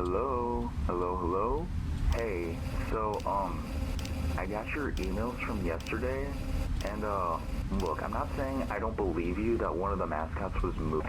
Hello, hello, hello. Hey, I got your emails from yesterday, and look, I'm not saying I don't believe you that one of the mascots was moved.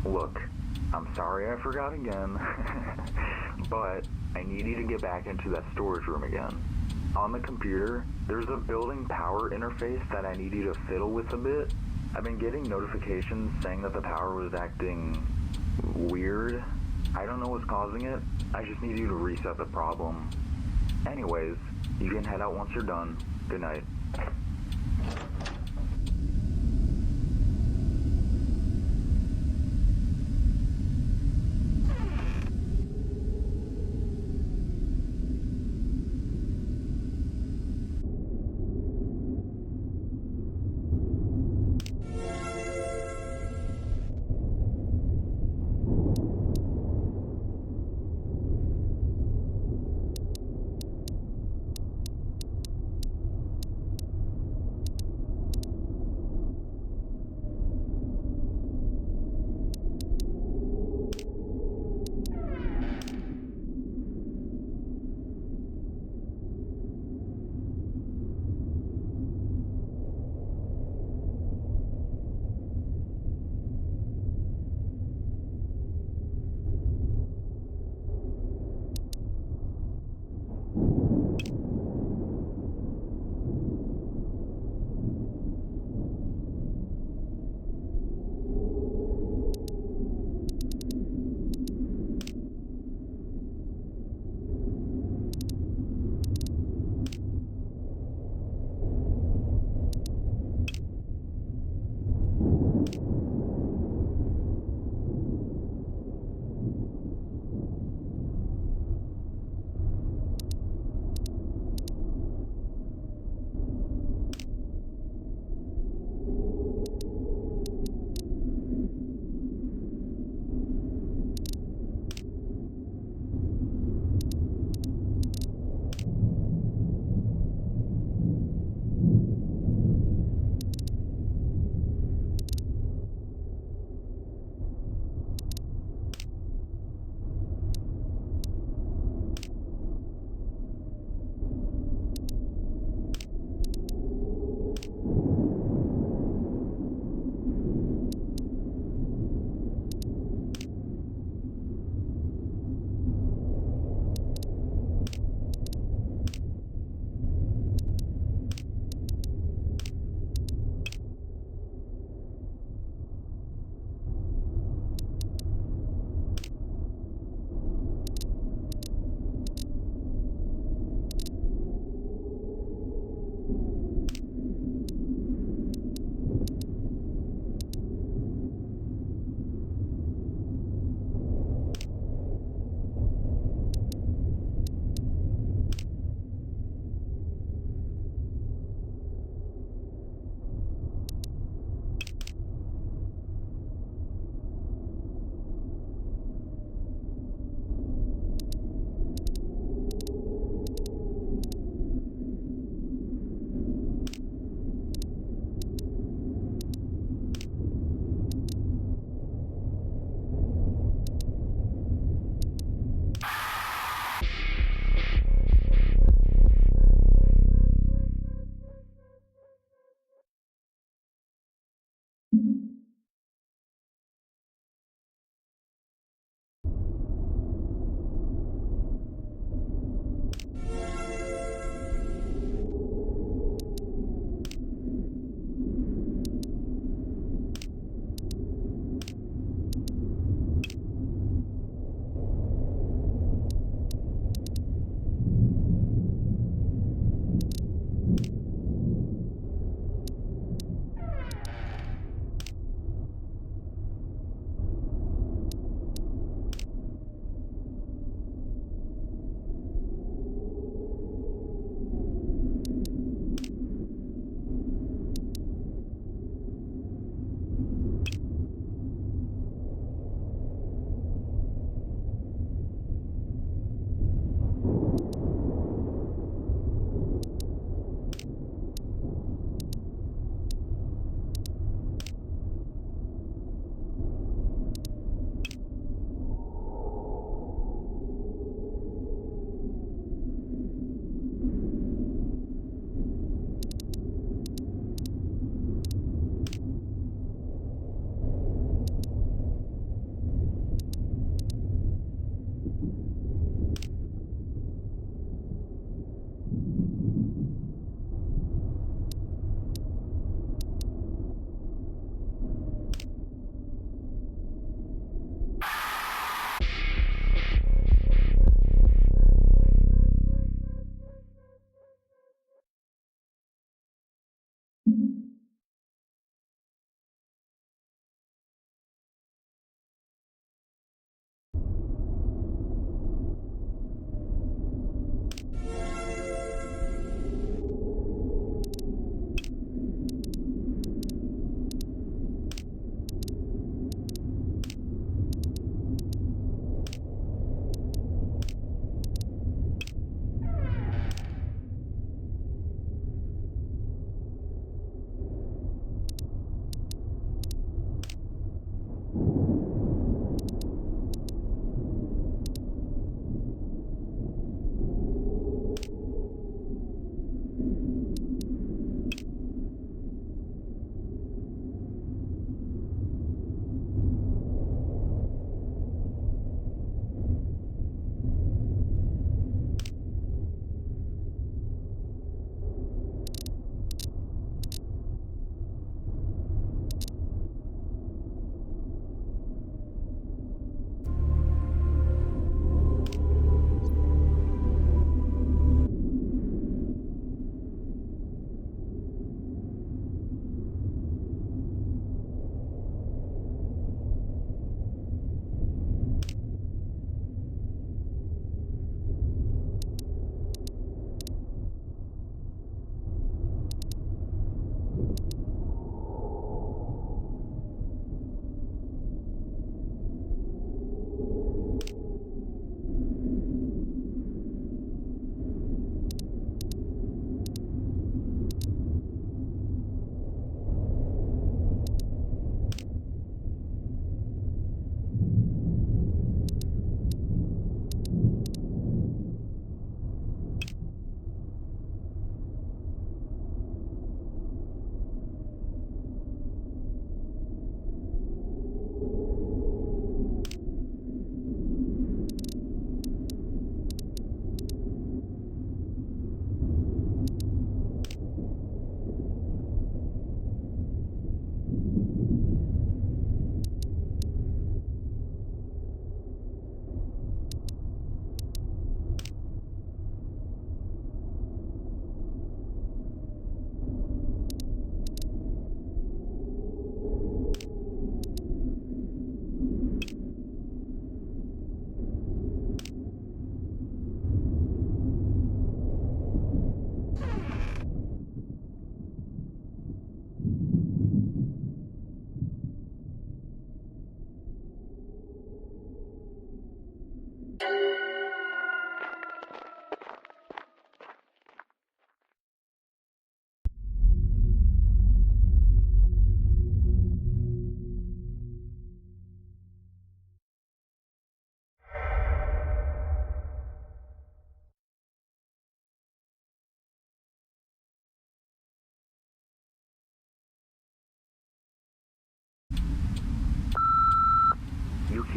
Look, I'm sorry I forgot again, but I need you to get back into that storage room again. On the computer, there's a building power interface that I need you to fiddle with a bit. I've been getting notifications saying that the power was acting weird. I don't know what's causing it. I just need you to reset the problem. Anyways, you can head out once you're done. Good night.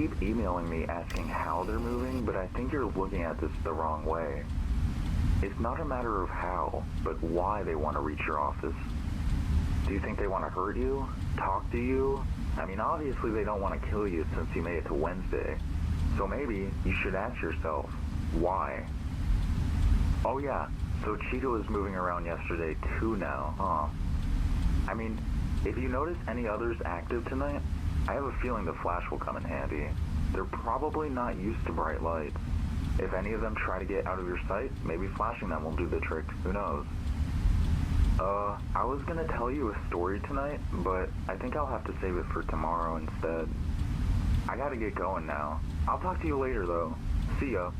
keep emailing me asking how they're moving, but I think you're looking at this the wrong way. It's not a matter of how, but why they want to reach your office. Do you think they want to hurt you? Talk to you? I mean, obviously they don't want to kill you since you made it to Wednesday. So maybe you should ask yourself, why? Oh yeah, so Cheeto is moving around yesterday too now, huh? I mean, if you notice any others active tonight, I have a feeling the flash will come in handy. They're probably not used to bright lights. If any of them try to get out of your sight, maybe flashing them will do the trick, who knows? I was gonna tell you a story tonight, but I think I'll have to save it for tomorrow instead. I gotta get going now. I'll talk to you later though. See ya.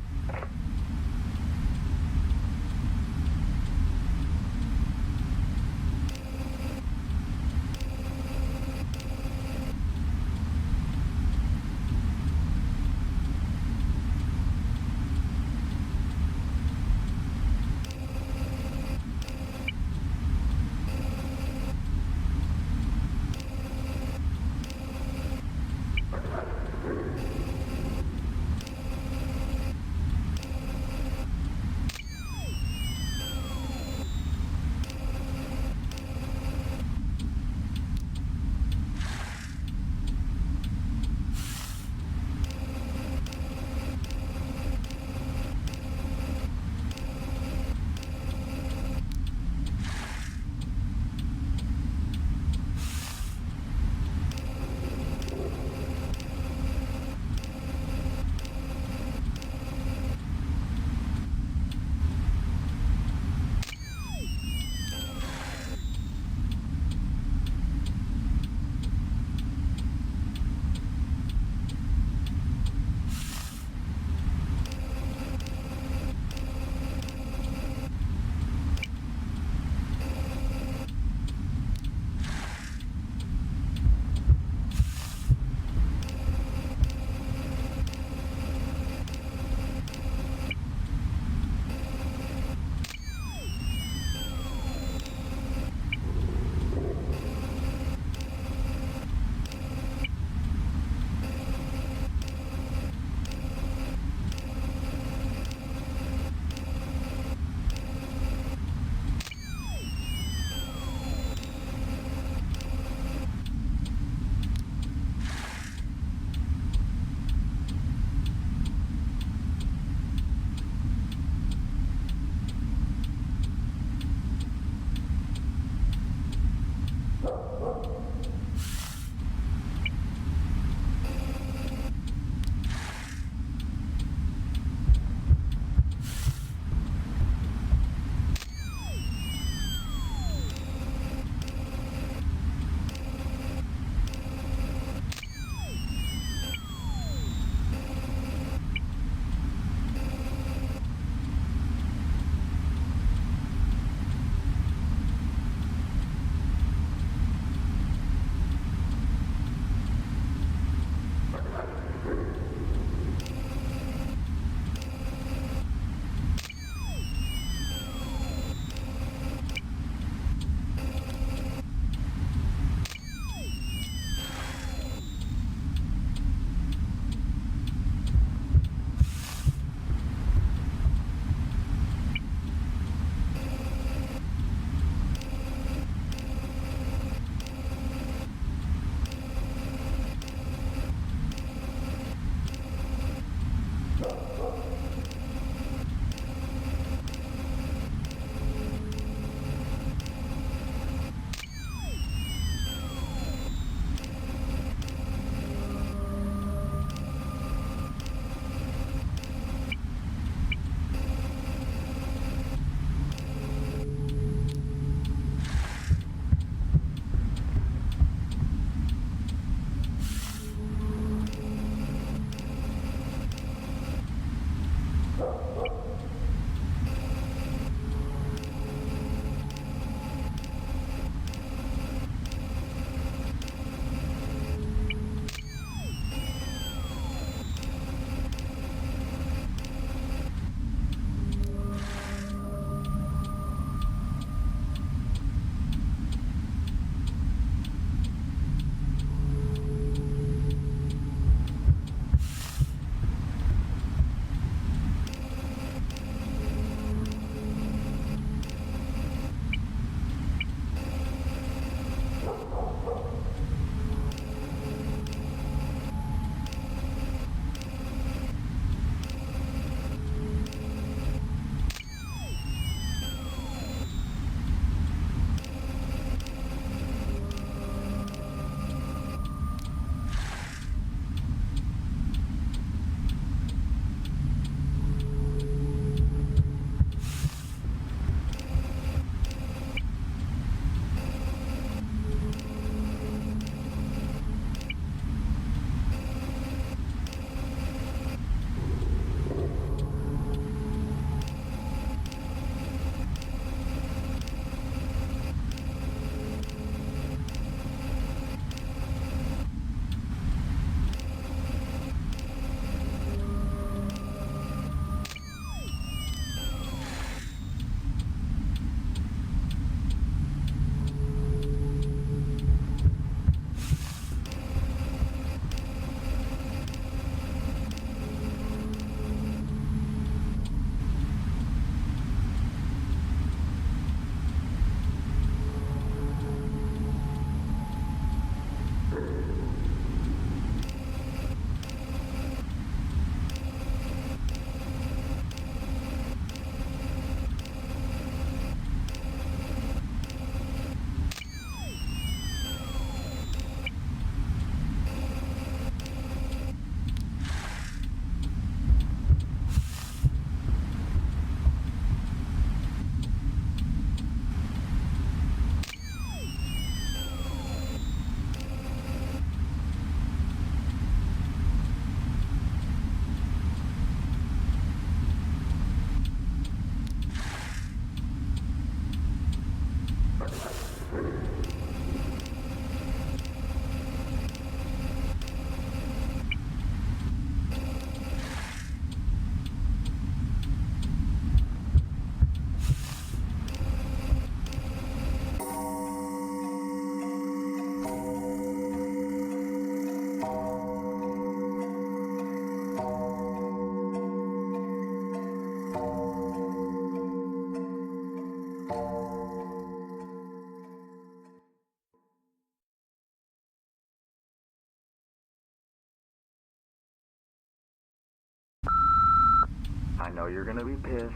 know you're gonna be pissed,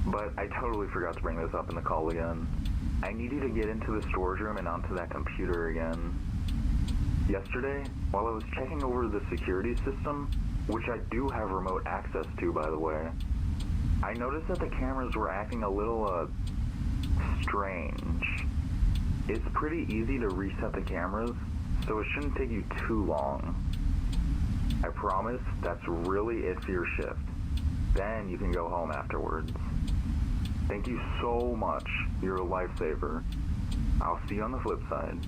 but I totally forgot to bring this up in the call again. I need you to get into the storage room and onto that computer again. Yesterday, while I was checking over the security system, which I do have remote access to, by the way, I noticed that the cameras were acting a little, strange. It's pretty easy to reset the cameras, so it shouldn't take you too long. I promise that's really it for your shift. Then you can go home afterwards. Thank you so much. You're a lifesaver. I'll see you on the flip side.